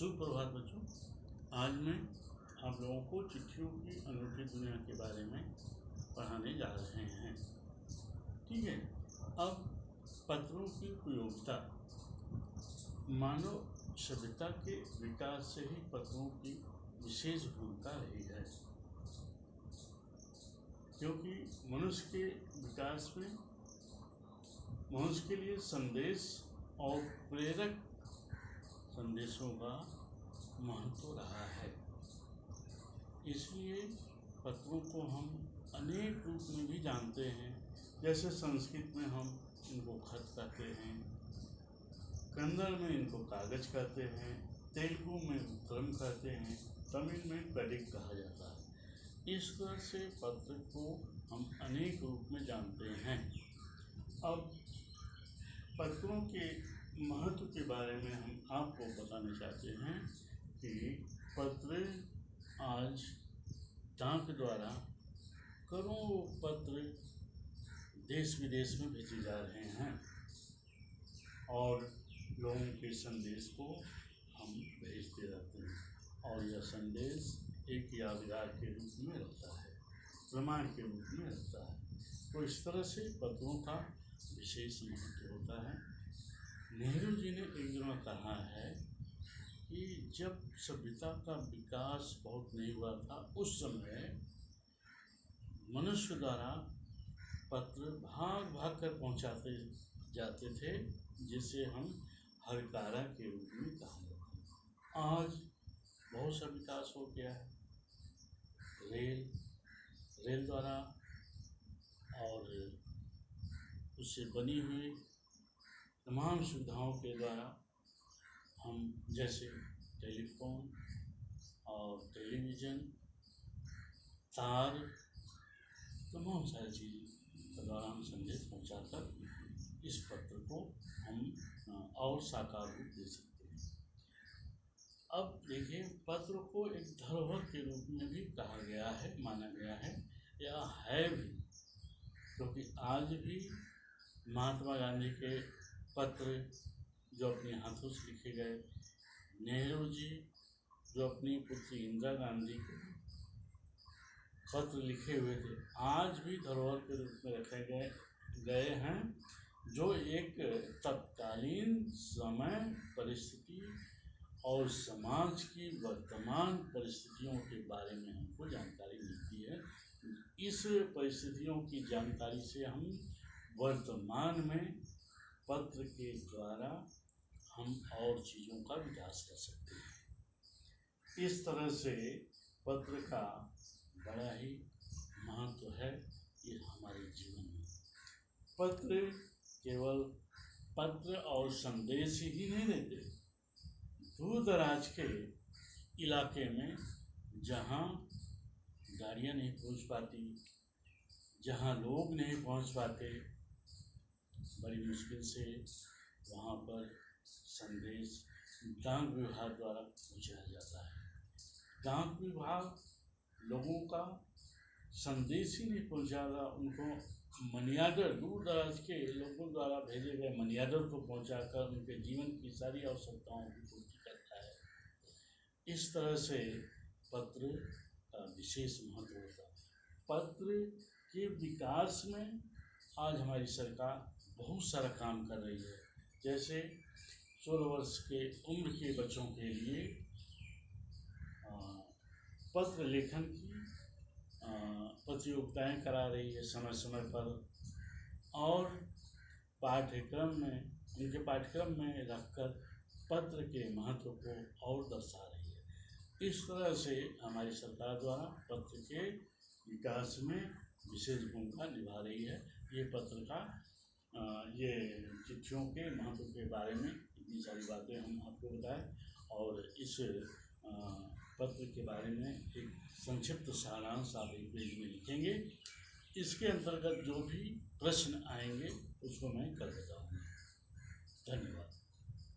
सुप्रभात बच्चों। आज मैं आप लोगों को चिट्ठियों की अनूठी दुनिया के बारे में पढ़ाने जा रहे हैं। ठीक है। अब पत्रों की उपयोगिता। मानव सभ्यता के विकास से ही पत्रों की विशेष भूमिका रही है, क्योंकि मनुष्य के विकास में मनुष्य के लिए संदेश और प्रेरक संदेशों का महत्व रहा है। इसलिए पत्रों को हम अनेक रूप में भी जानते हैं। जैसे संस्कृत में हम इनको खत कहते हैं, कन्नड़ में इनको कागज कहते हैं, तेलुगु में उत्तरम कहते हैं, तमिल में कडिक कहा जाता है। इस तरह से पत्र को हम अनेक रूप में जानते हैं। अब पत्रों के महत्व के बारे में हम आपको बताना चाहते हैं कि पत्र आज डाक द्वारा करोड़ों पत्र देश विदेश में भेजे जा रहे हैं और लोगों के संदेश को हम भेजते रहते हैं और यह संदेश एक यादगार के रूप में रहता है, प्रमाण के रूप में रहता है। तो इस तरह से पत्रों का विशेष महत्व होता है। नेहरू जी ने एक जगह कहा है कि जब सभ्यता का विकास बहुत नहीं हुआ था, उस समय मनुष्य द्वारा पत्र भाग भाग कर पहुंचाते जाते थे, जिसे हम हरकारा के रूप में कहा जाता है। आज बहुत सा विकास हो गया है। रेल द्वारा और उससे बनी हुई तमाम सुविधाओं के द्वारा हम जैसे टेलीफोन और टेलीविज़न, तार, तमाम सारी चीज़ के द्वारा हम संदेश पहुंचाकर इस पत्र को हम और साकार रूप दे सकते हैं। अब देखिए, पत्र को एक धरोहर के रूप में भी कहा गया है, माना गया है, या है भी, क्योंकि आज भी महात्मा गांधी के पत्र जो अपने हाथों से लिखे गए, नेहरू जी जो अपनी पुत्री इंदिरा गांधी को पत्र लिखे हुए थे, आज भी धरोहर के रूप में रखे गए हैं, जो एक तत्कालीन समय परिस्थिति और समाज की वर्तमान परिस्थितियों के बारे में हमको जानकारी मिलती है। इस परिस्थितियों की जानकारी से हम वर्तमान में पत्र के द्वारा हम और चीज़ों का विकास कर सकते हैं। इस तरह से पत्र का बड़ा ही महत्व है ये हमारे जीवन में। पत्र केवल पत्र और संदेश ही नहीं देते। दूर दराज के इलाके में जहाँ गाड़ियाँ नहीं पहुँच पाती, जहाँ लोग नहीं पहुँच पाते, बड़ी मुश्किल से वहाँ पर संदेश डाक विभाग द्वारा पहुँचाया जाता है। डाक विभाग लोगों का संदेश ही नहीं पहुँचा रहा, उनको मनी ऑर्डर, दूर दराज के लोगों द्वारा भेजे गए मनी ऑर्डर को पहुँचाकर उनके जीवन की सारी आवश्यकताओं की पूर्ति करता है। इस तरह से पत्र का विशेष महत्व होता है। पत्र के विकास में आज हमारी सरकार बहुत सारा काम कर रही है। जैसे 16 वर्ष के उम्र के बच्चों के लिए पत्र लेखन की प्रतियोगिताएं करा रही है समय समय पर, और उनके पाठ्यक्रम में रखकर पत्र के महत्व को और दर्शा रही है। इस तरह से हमारी सरकार द्वारा पत्र के विकास में विशेष भूमिका निभा रही है। ये पत्र का ये चिट्ठियों के महत्व के बारे में इतनी सारी बातें हम आपको बताएं, और इस पत्र के बारे में एक संक्षिप्त सारांश आप एक पेज में लिखेंगे। इसके अंतर्गत जो भी प्रश्न आएंगे उसको मैं कर बताऊँगा। धन्यवाद।